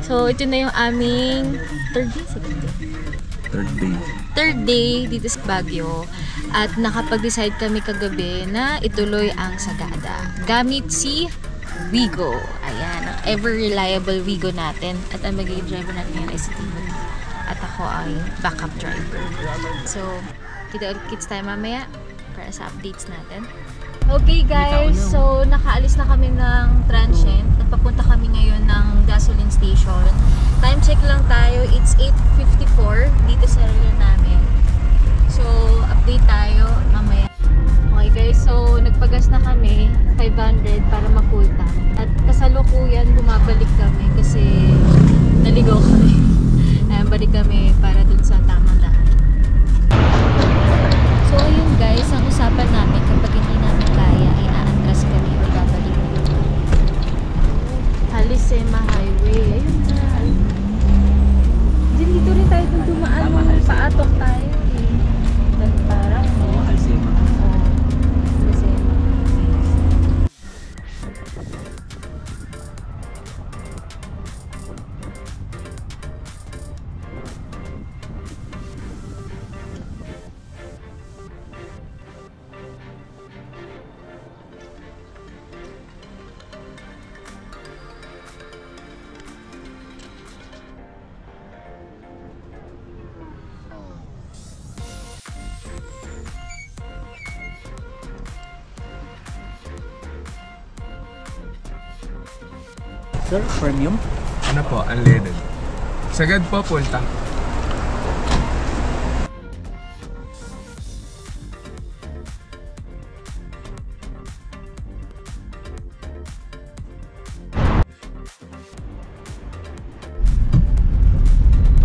So, ito na yung aming third day dito sa Baguio. At nakapag-decide kami kagabi na ituloy ang Sagada. Gamit si Wigo. Ayan, ang ever-reliable Wigo natin. At ang magiging driver natin ngayon ay si Steven. At ako ay backup driver. So, kita ulit kits tayo mamaya para sa updates natin. Okay guys, so nakaalis na kami ng transient. Nagpapunta kami ngayon ng gasoline station. Time check lang tayo, it's 8:54 dito sa area namin. So, update tayo mamaya. Okay guys, so nagpagas na kami, 500 para ma-full tank. At kasalukuyan bumabalik kami kasi naligaw kami. Balik kami para dun sa tamang daan. So ayun guys, ang usapan namin kapag hindi namin kaya ay aantras kami o babalik kami. Halisema Highway, ayun na. Dito rin tayo dun dumaan nung paatok tayo eh. Dan parang no? Halisema. Oo. Halisema. Sir, premium? Ano po, unleaded. Sagad po, full tank.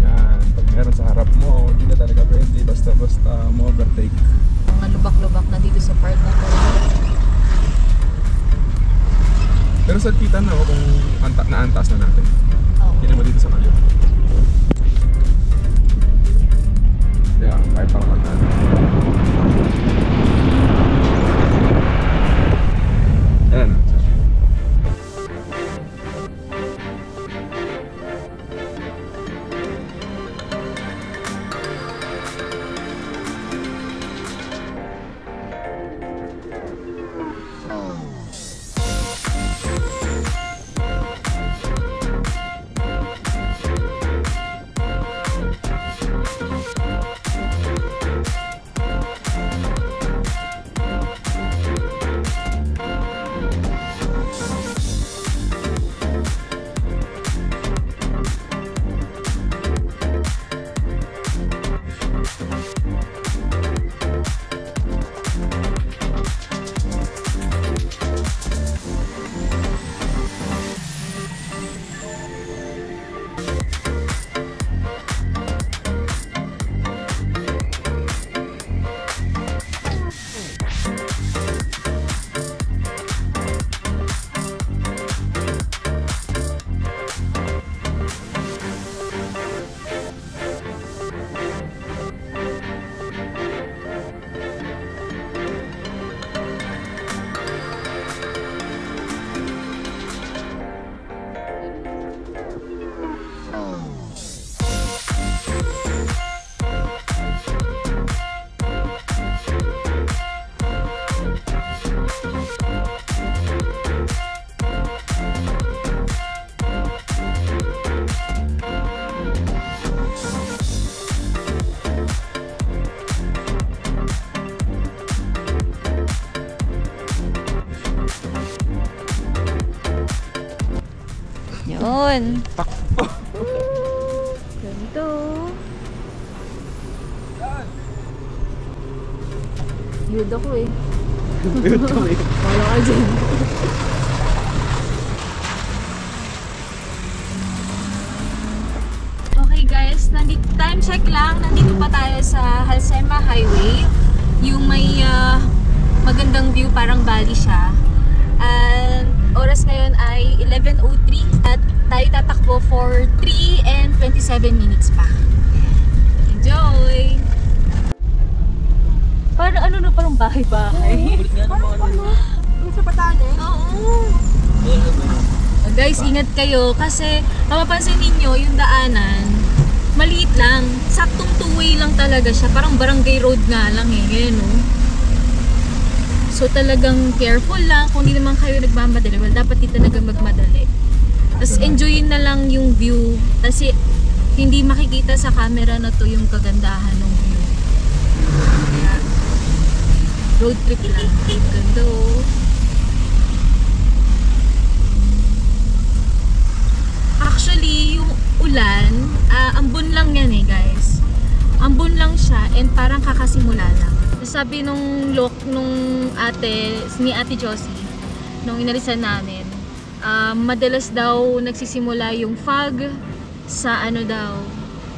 Yan, pag meron sa harap mo, hindi na talaga pwede basta-basta mo overtake. Mga lubak-lubak na dito sa part na to. Pero sa kita na ako kung naantas na natin. Hindi naman dito sa kalyo. Yeah, kahit parang natin. Ayan. Yun. Takbo. Ganito. Yun ako eh. Yun ako eh. Wala ka dyan. Okay guys, time check lang. Nandito pa tayo sa Halisema Highway. Yung may magandang view, parang valley siya. And oras ngayon Expo for 3 and 27 minutes pa. Enjoy! Parang ano na, parang bahay-bahay. Yung sa Batanes? Oo. Guys, ingat kayo kasi mapapansin ninyo yung daanan, maliit lang. Saktong two-way lang talaga siya. Parang barangay road nga lang eh. Ganyan, no? So talagang careful lang. Kung hindi naman kayo nagmamadali, well, dapat di talaga magmadali. Tapos enjoyin na lang yung view. Kasi hindi makikita sa camera na to yung kagandahan ng view. Kaya, road trip lang. Ganda oh. Actually, yung ulan, ambon lang yan eh guys. Ambon lang siya and parang kakasimula lang. Sabi nung ni Ate Josie, nung inalisan namin, madalas daw nagsisimula yung fog sa ano daw,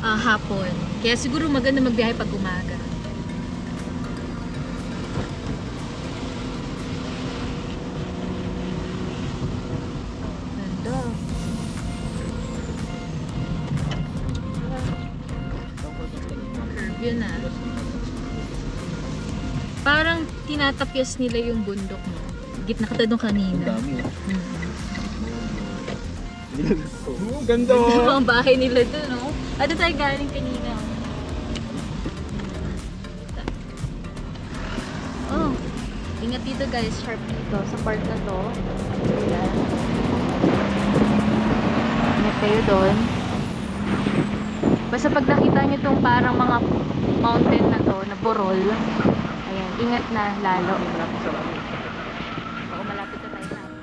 hapon. Kaya siguro maganda magbiyahe pag umaga. Ganda. Curve yun ah. Parang tinatapyas nila yung bundok mo. Gitna ka doon kanina. Oh, ganda Ito oh. ang bahay nila doon, no? Ano tayo galing kanina? Oh, ingat dito guys, sharp dito sa part na to. Ayan. Ingat kayo doon. Basta pag nakita nyo itong parang mga mountain na to, na burol, ayan, ingat na lalo. Oo, malapit na tayo sa akin.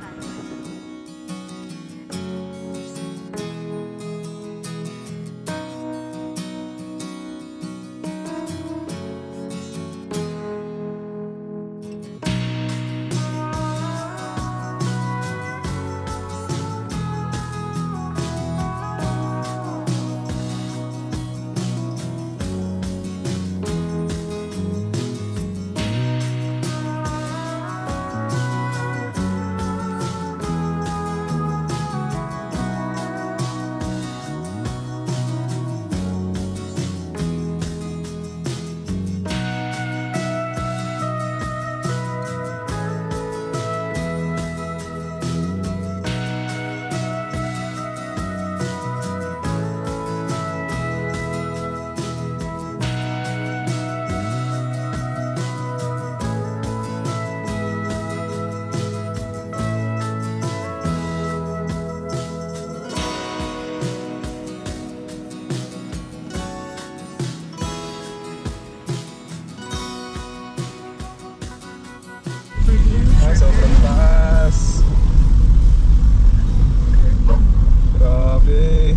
Sobrang taas. Grabe.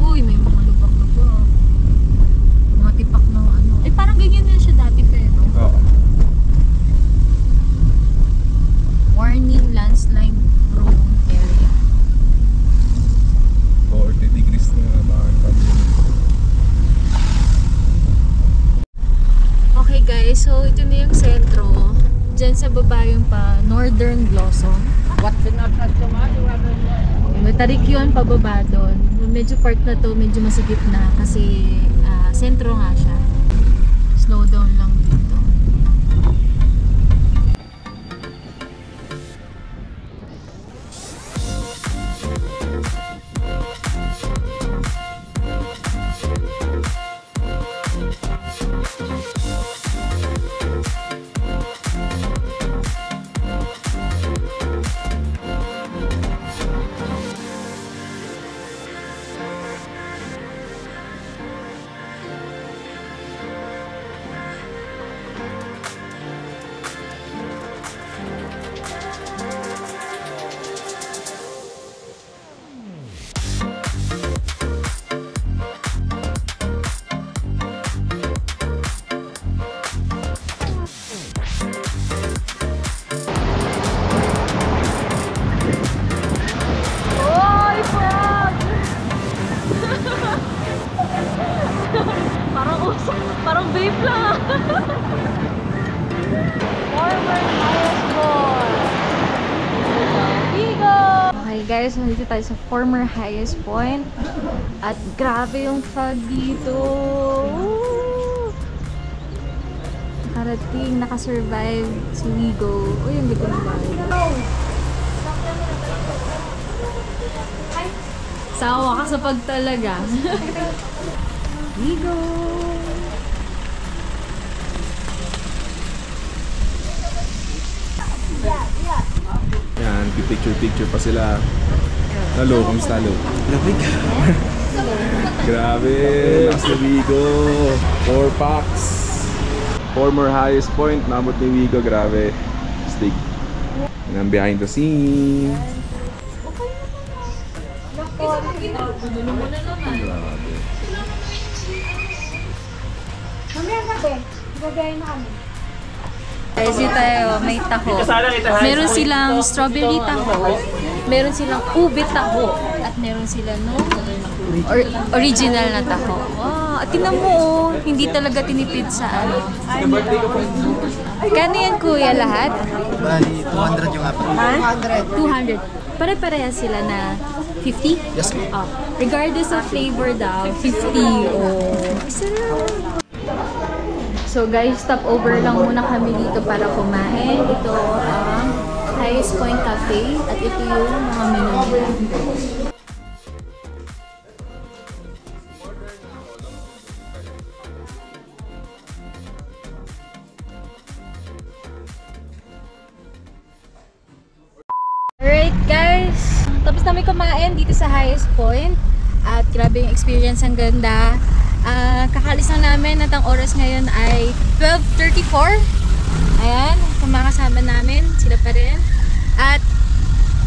Uy, may mga lubak-lubak. Mga tipak na ano. Eh, parang ganyan na siya dati pero. Oo. Warning landslide prone area. 40 degrees na bakit. Okay guys, so ito na yung sentro. Diyan sa baba yung pa Northern Blossom. Matarik yun pababa doon. Medyo part na to, medyo masigit na kasi sentro nga siya. Slow down lang dito. guys, nandito tayo sa former highest point. At grabe yung fog dito. Woo! Nakarating, nakasurvive si Wigo. Uy, ang ganda ng bahay. Sawa ka sa pagtalaga. Wigo! Yan, picture pa sila. Hello, kamusta lo? Lamig. Grabe, lakas na Wigo. 4 packs. Former highest point, nabot ni Wigo, grabe. Stig. Yan ang behind the scene. Grabe. Mamaya gabi. Gagayin na kami. Guys, dito tayo, may taho. Meron silang strawberry taho, meron silang ube taho, at meron silang original na taho. Wow, at tinan mo, oh, hindi talaga tinipid sa ano. Kano yan kuya lahat? Bali, 200 yung apat. 200. Pare-parehas sila na 50? Yes, ma'am. Oh, regardless of flavor daw, 50. Oh, sarap. So guys, stop over lang muna kami dito para kumain. Ito ang Highest Point Cafe at ito yung mga menu nila. Alright guys, tapos namin kumain dito sa Highest Point at grabe yung experience, ang ganda. Kakalis na namin at ang oras ngayon ay 12:34. Ayan, kumakasama namin, sila pa rin. At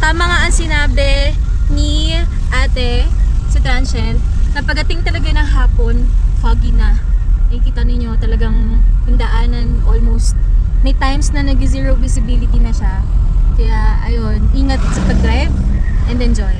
tama nga ang sinabi ni ate sa transient na pagdating talaga ng hapon, foggy na. Nakikita ninyo talagang yung daanan almost may times na nag-zero visibility na siya. Kaya ayun, ingat sa pag-drive and enjoy.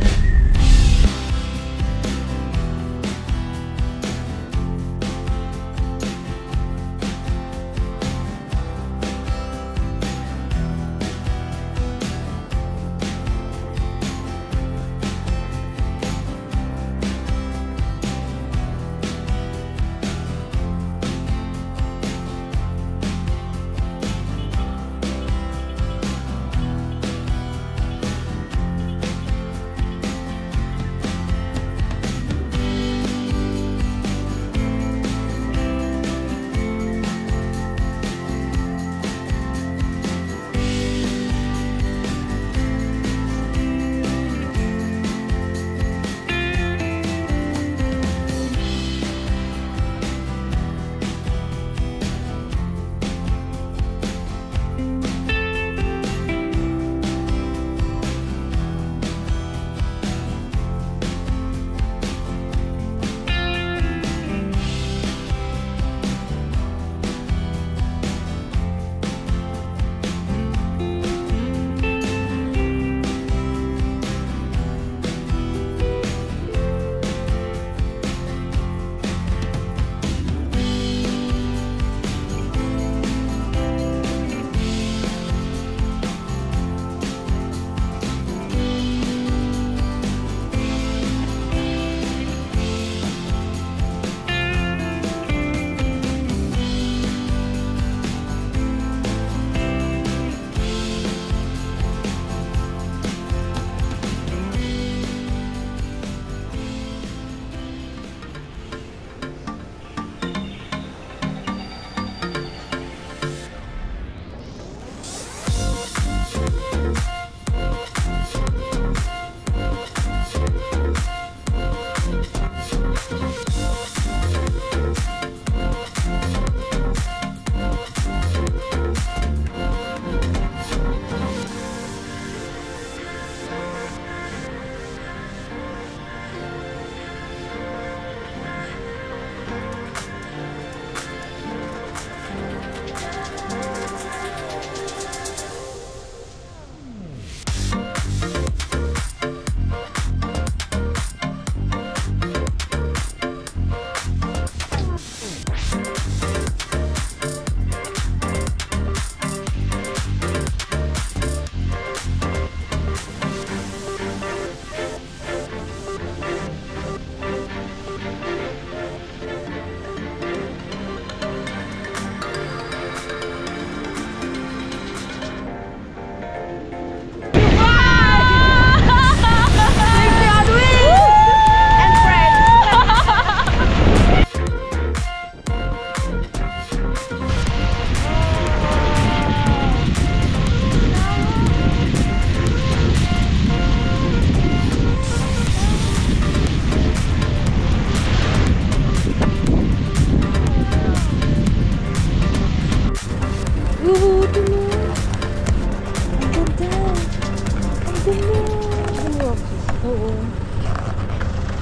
Oo.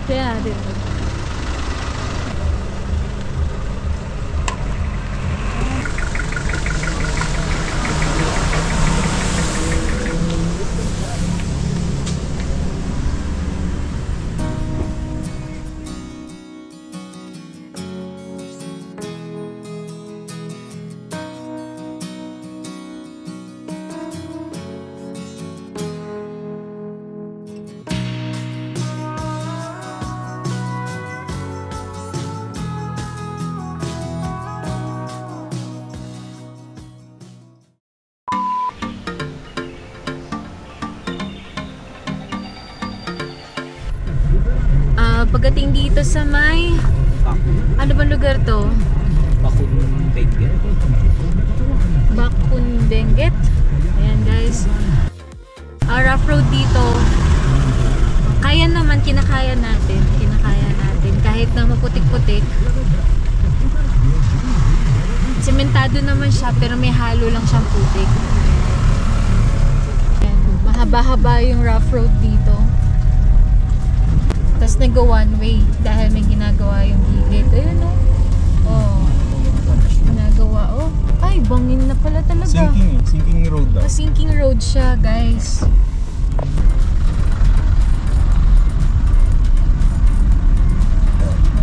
Kaya din. Pagdating dito sa may ano bang lugar to? Bakun-Benguet. Ayan guys. Rough road dito. Kaya naman, kinakaya natin. Kahit na maputik-putik. Sementado naman siya pero may halo lang siyang putik. Ayan. Mahaba-haba yung rough road dito. Tapos nag-one way dahil may ginagawa yung gilid. Ayun o. Oh. Ginagawa. Oh. Ay, bangin na pala talaga. Sinking road daw. Sinking road siya, guys.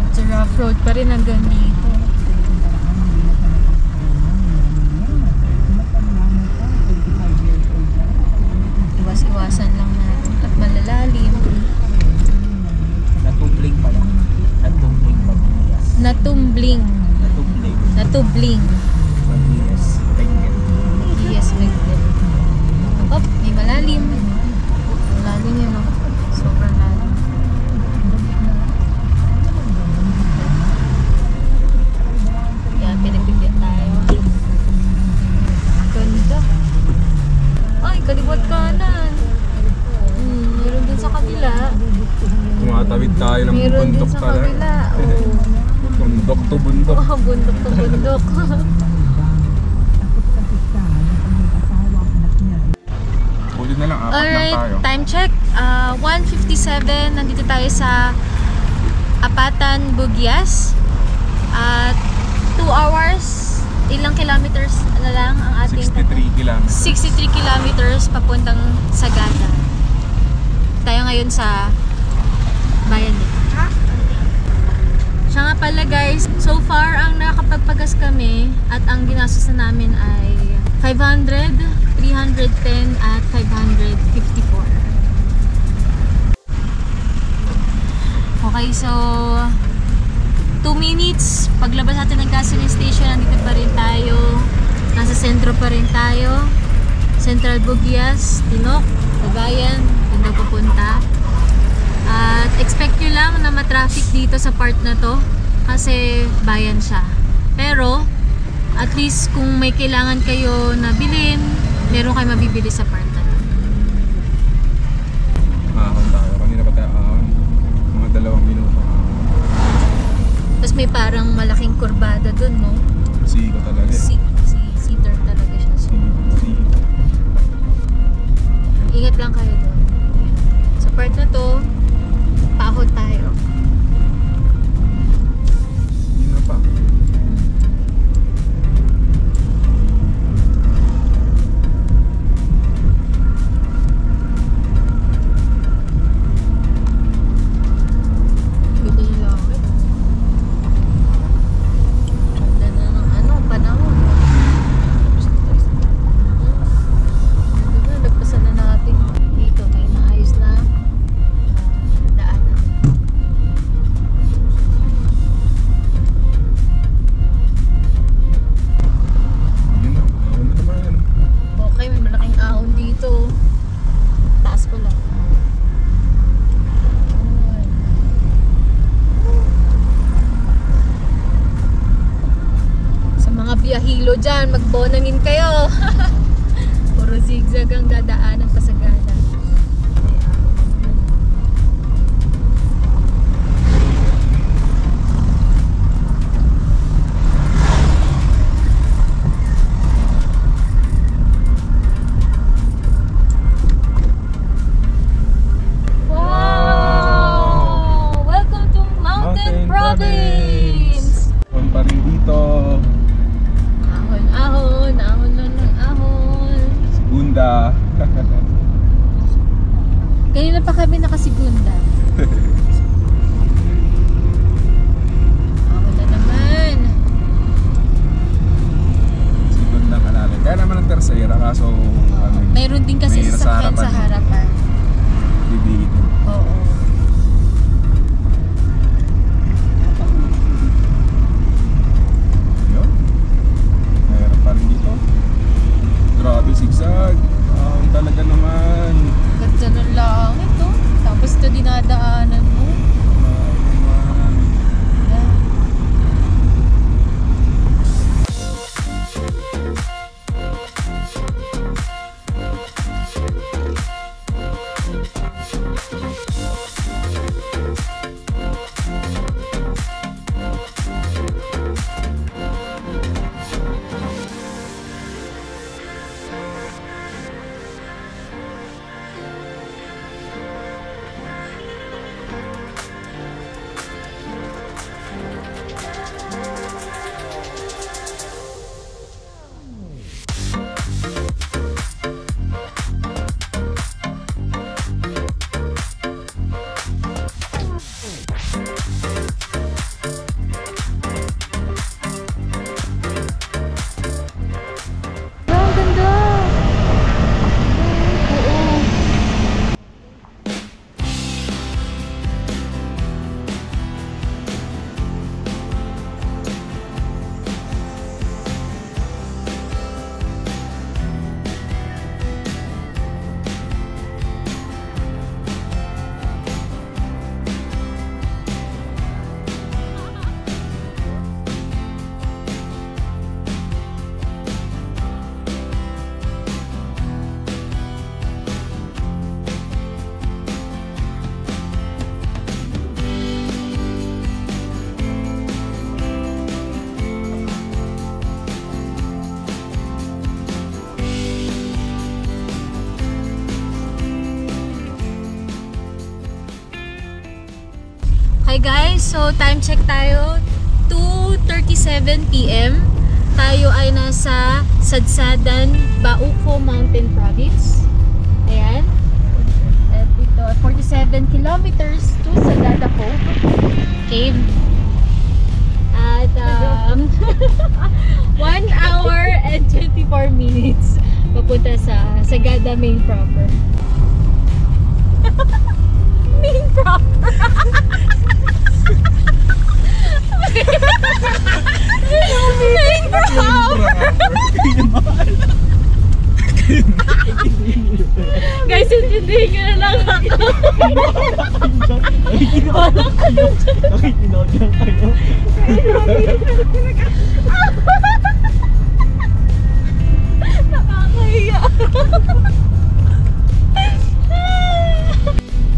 It's a rough road pa rin hanggang dito. Iwas-iwasan lang natin at malalalim. Natumbling pala. Natumbling Pagnias. Natumbling. Natumbling. Natubling. Pagnias. Benguet. Yes, Benguet. Oh, may malalim. Malalim yun, no? Sobrang lalim. Yan, pinagbigyan tayo. Ganda. Ay, kaliwat kanan. Meron din sa kabila. Tumatawid tayo ng Meron din bundok sa pala. kabila. Oh. Bundok to bundok. Oh, bundok to bundok. Buti na lang, apat lang Alright, tayo. time check. 1:57. Nandito tayo sa Apatan, Bugyas. At 2 hours, ilang kilometers na lang ang ating 63 kilometers. 63 kilometers papuntang Sagada. Tayo ngayon sa bayan nito. Siya nga pala guys, so far ang nakakapagpagas kami at ang ginastos na namin ay 500, 310 at 554. Okay, so 2 minutes paglabas natin ng gasoline station, nandito pa rin tayo, nasa sentro pa rin tayo, Central Bugyas, Tinok, Cagayan, doon daw pupunta. At expect nyo lang na matraffic dito sa part na to kasi bayan siya. Pero at least kung may kailangan kayo na bilhin, meron kayo mabibili sa part na to. Ahon tayo. Kanina pa tayo ahon. Mga 2 minuto. Tapos may parang malaking kurbada dun, no? Siko talaga eh. Cedar talaga siya. So, Siko. ingat lang kayo doon. Sa part na to, paahon tayo. Yun na pa. Ganda yung langit. Ganda na ng panahon. Ganda na, lagpasan na natin. Dito may maayos na daanan. Yun na. Ahon na naman. Okay, may malaking ahon dito. Taas ko lang. Sa mga biyahilo dyan, magbonangin kayo. Puro zigzag ang dadaanan pa sa gana. Kanina pa kami nakasigunda. Wala naman. Sigod lang ka namin. Kaya naman ang tercera, kaso Mayroon din kasi may sasakyan sa harapan. bibigit mo. Oo. Yun. Mayroon pa rin dito. Grabe, zigzag. Talaga naman. Ganda ng langit, oh. Tapos ito dinadaanan mo. Grabe naman. Yeah. Ang ganda! Oo. Hi guys, so time check tayo, 2:37 PM. Tayo ay nasa Sadsadan, Bauco Mountain Province. Ayan. At ito, 47 kilometers to Sagada Cave. At 1 hour and 24 minutes papunta sa Sagada main proper. Main proper. Main proper. Guys, intindihin nyo na lang ako. Nakikinood lang kayo. Nakakahiya.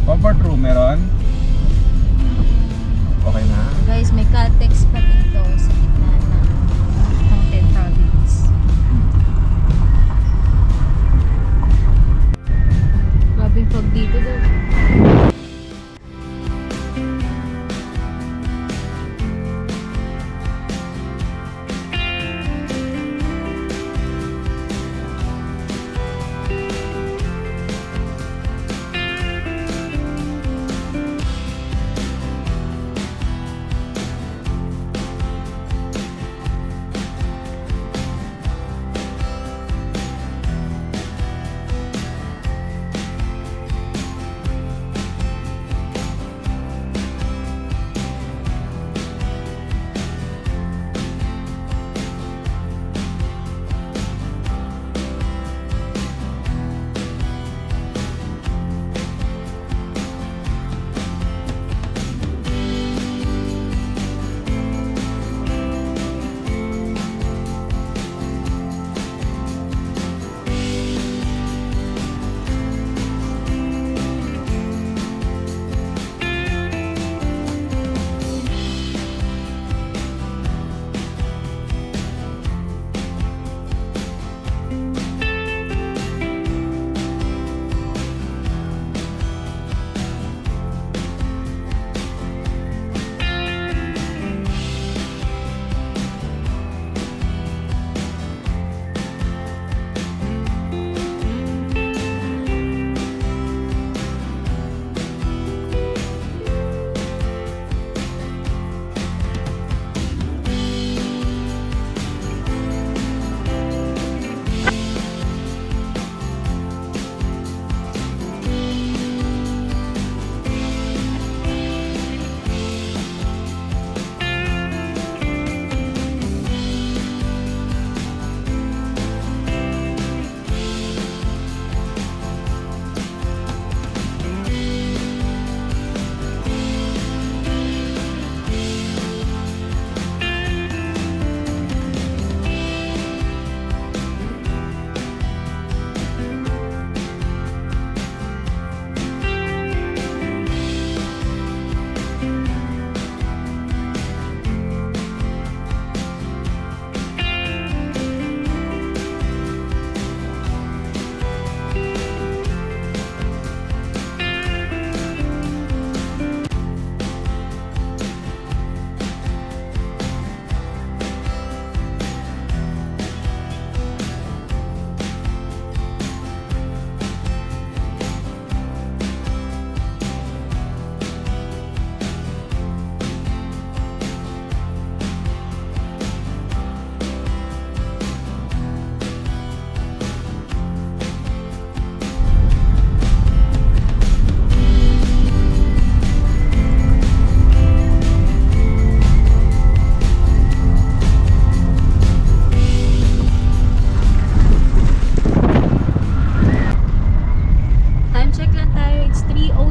Comfort room meron? Okay na. Guys, may Caltex pa dito sa gitna ng Mountain Province. Grabe yung fog dito daw.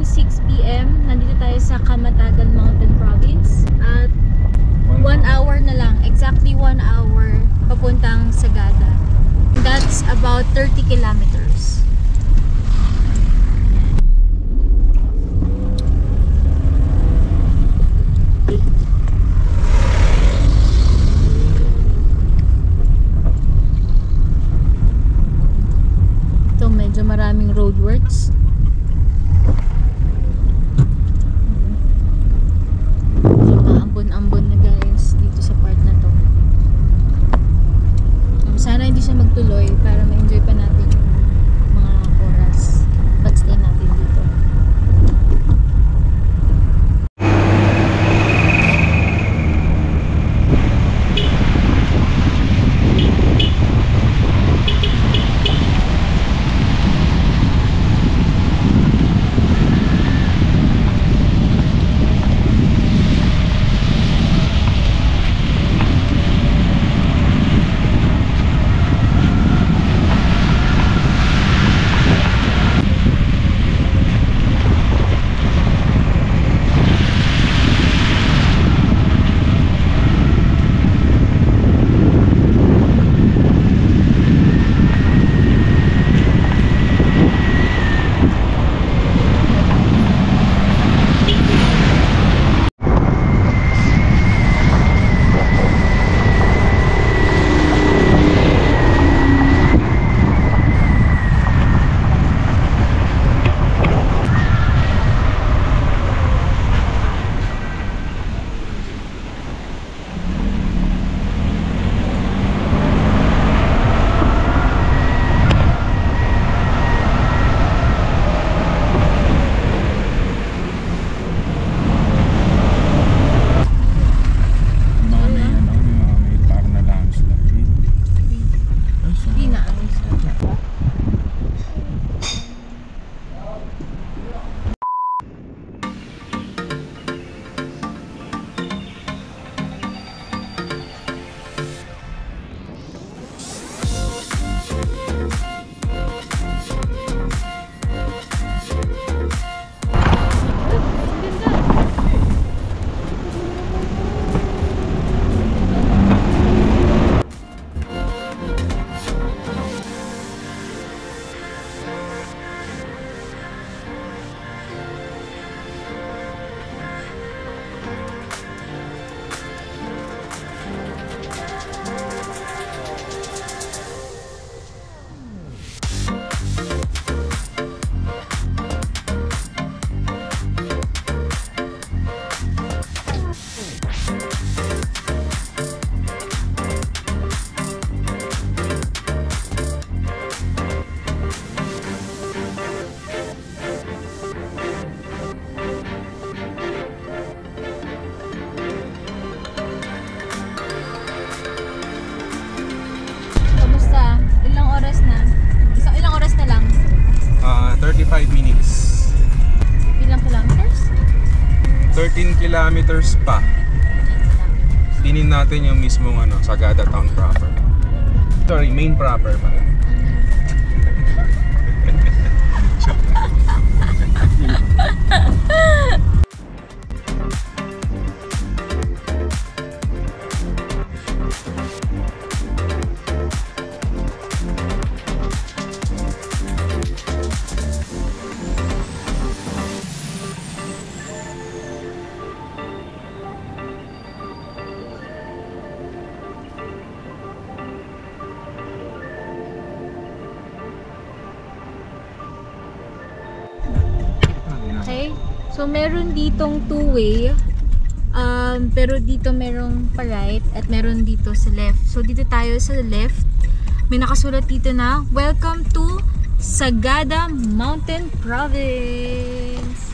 6 p.m. Nandito tayo sa Camatagal Mountain Province. At 1 hour na lang. Exactly 1 hour papuntang Sagada. That's about 30 kilometers. Ito medyo maraming roadworks. Maambon-ambon na guys dito sa part na to. Sana hindi siya magtuloy para ma-enjoy pa natin yung mga oras pag-stay natin dito. Ilang oras na lang? 35 minutes. Ilang kilometers? 13 kilometers pa. Dinin natin yung mismong Sagada town proper. Sorry, main proper pa. Okay? So, meron ditong two-way. Pero dito merong pa-right at meron dito sa left. So, dito tayo sa left. May nakasulat dito na, "Welcome to Sagada Mountain Province."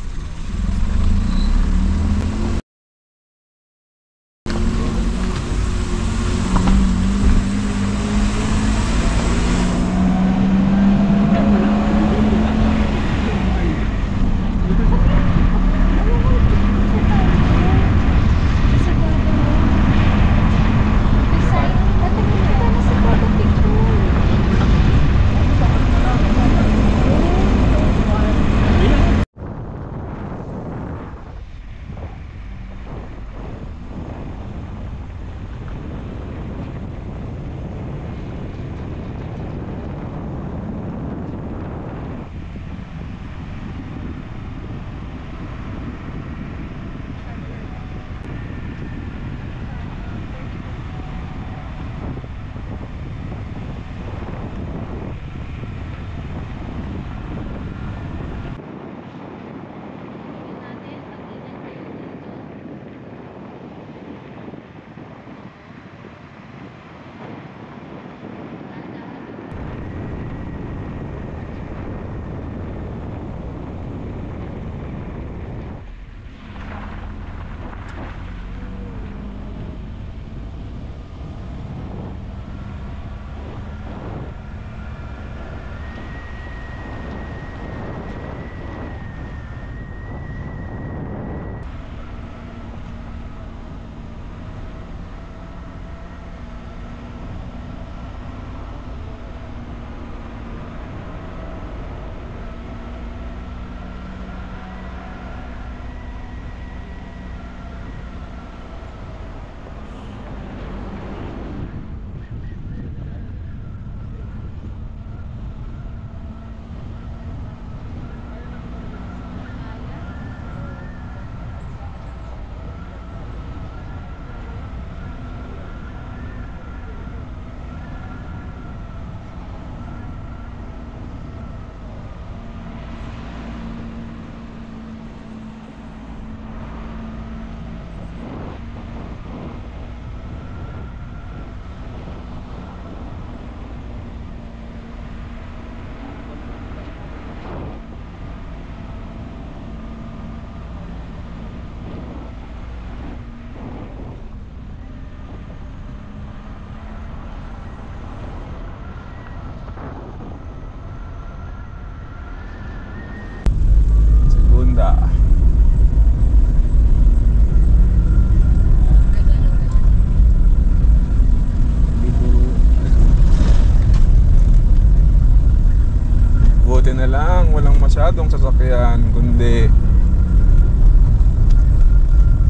kundi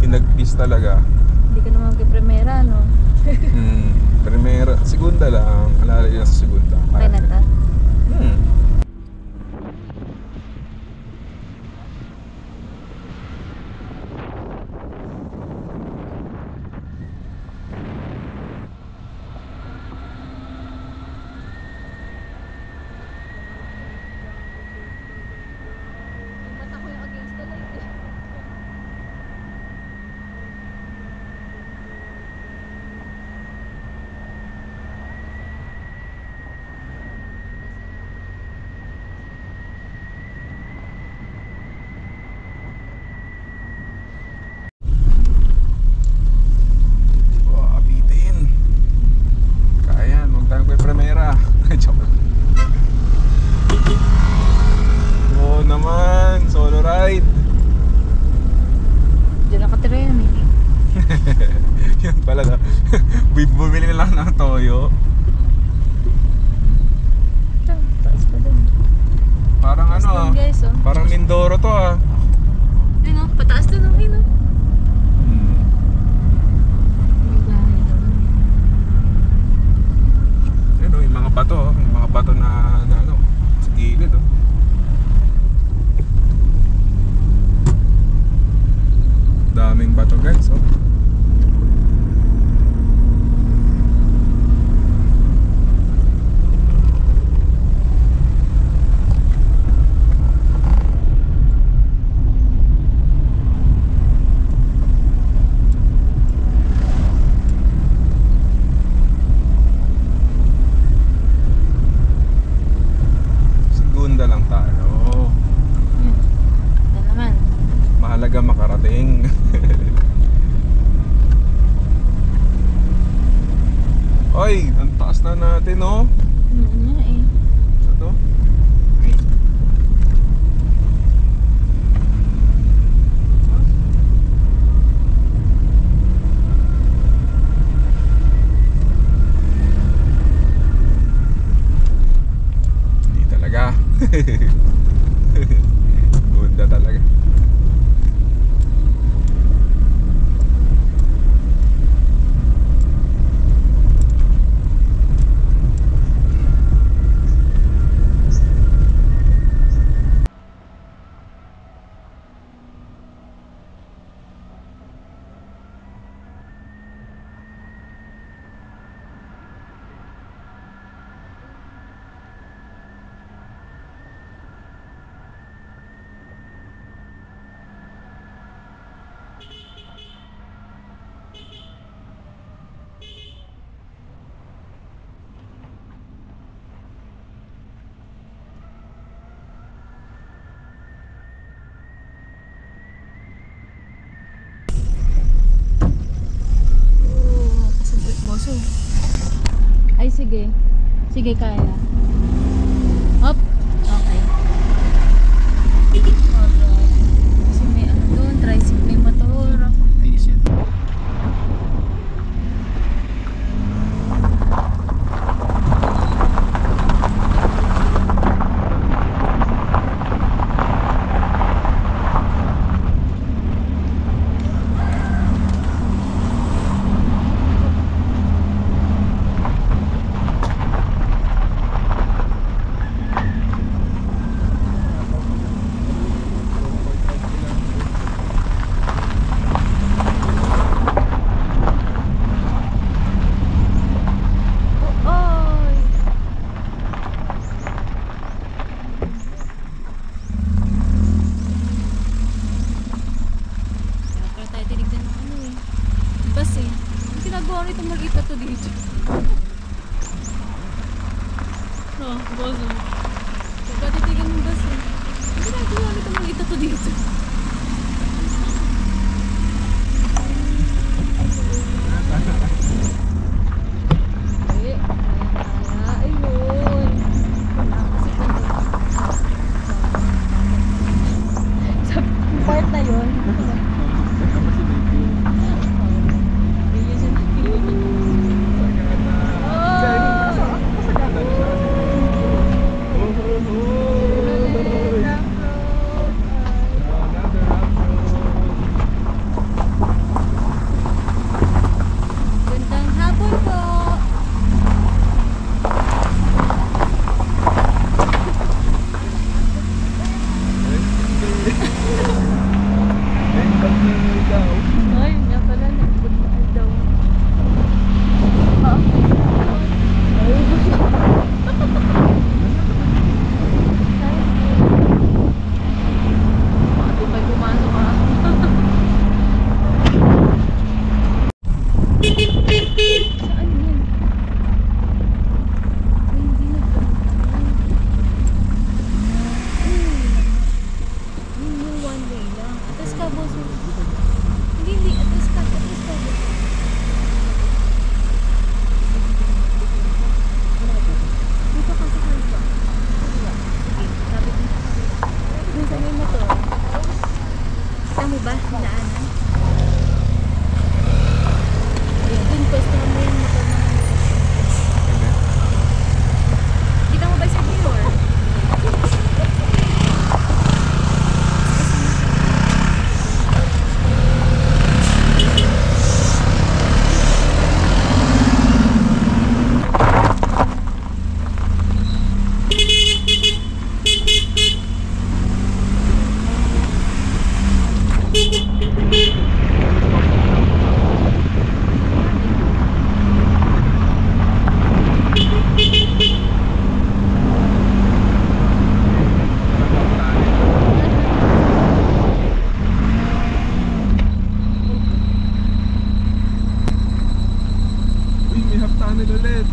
pinagpis talaga. Hindi ka naman kay-primera, no? Primera, segunda lang. Alalay na sa segunda. Okay na to? Hmm. Mata ko yung against the light eh. Oh, abitin. Kaya, huwag tayong kay primera. Joke lang. Oo naman, solo ride. Diyan nakatira yan eh. Yan pala na. Bumili na lang ng toyo. Taas pa dun. Parang Taas ano dun, guys, oh. parang Mindoro to ah. Ayun oh, pataas dun oh, ayun oh. May bahay doon. Ayun oh, yung mga bato oh. Yung mga bato na ano, sa gilid oh. Daming bato guys oh. Segunda lang tayo. Yan naman. Mahalaga makarating. Oy, ang taas na natin oh. Nga eh. Ito. Hindi talaga. Gunda talaga. Kasabit boso. Ay sige. Sige kaya. Hop. Okay. Alright. Kasi may ano doon, tricycle, may motor. Ayos yan. Oy! Kaya pala tayo tinignan ng ano eh. Bus eh. Ang ginagawa nito mag-ita to dito. Oh, boso. Kaya titigan ng bus eh. Ang ginagawa nito mag-ita to dito. Eh, kaya, ayun. Sa part na yun. Pag may daw. Ay, nga pala, nagbudbud daw. Naubos na. Bakit may pumasok ka? Saan yan? Ay, hindi Yun yung one way lang. Atas ka, boss. Hindi. Atas ka. Dito ka sa kalba. Sige, kapit dito. Dun sa may motor. Kita mo ba? Daanan? Ayan, dun pwesto mo yung motor na. Kita mo ba sa viewer? Uy, may half tunnel ulit.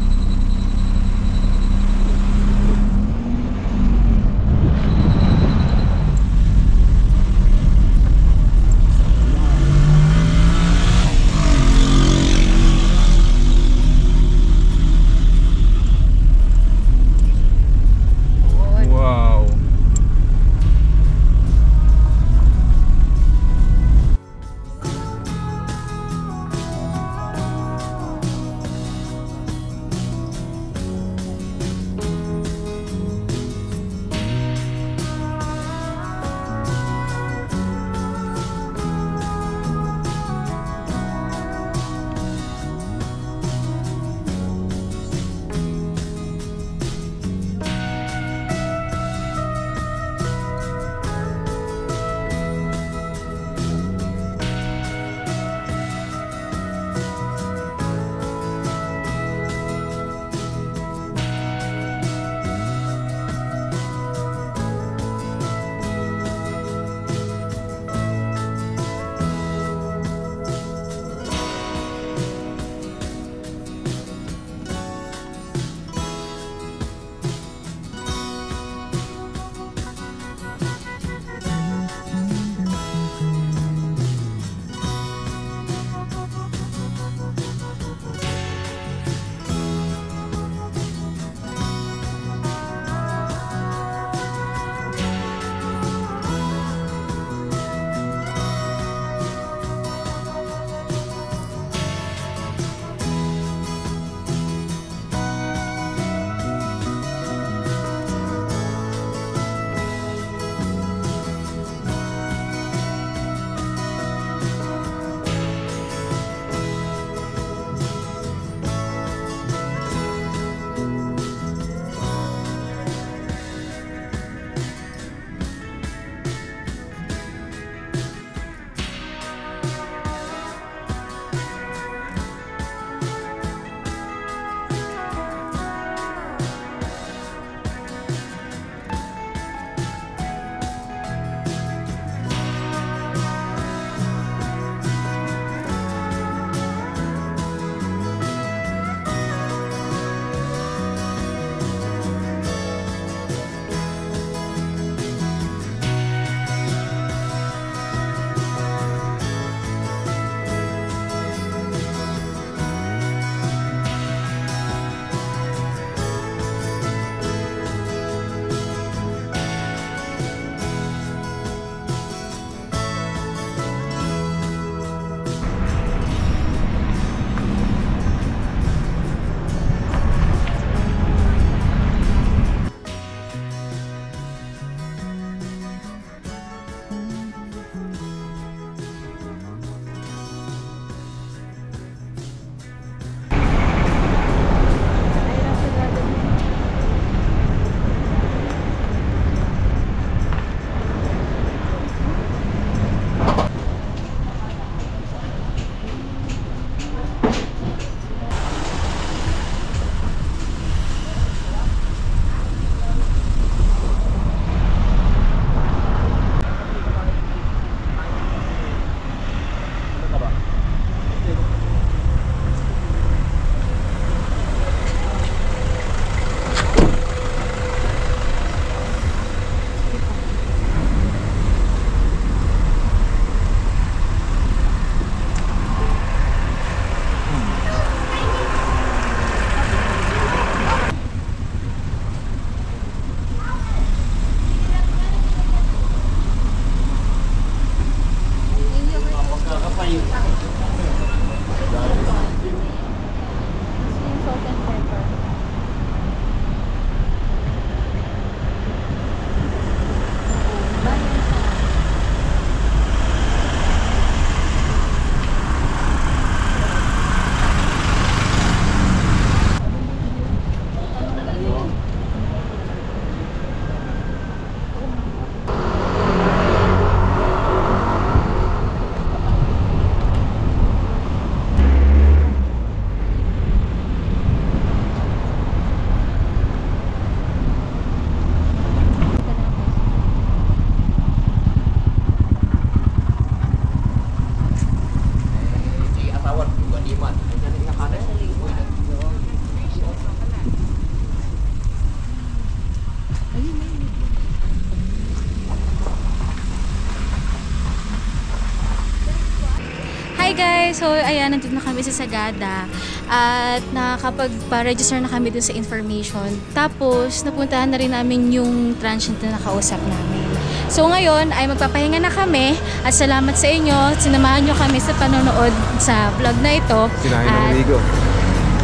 Hi guys! So ayan, nandito na kami sa Sagada at nakakapagpa-register na kami dun sa information. Tapos napuntahan na rin namin yung transient na nakausap namin. So ngayon ay magpapahinga na kami at salamat sa inyo. Sinamahan nyo kami sa panonood sa vlog na ito. Sinahin ng Wigo.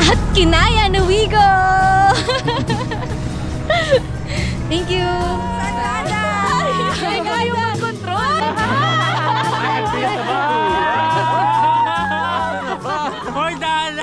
At kinaya na Wigo! Thank you! Sagada! Ay, kayo mag-control! More than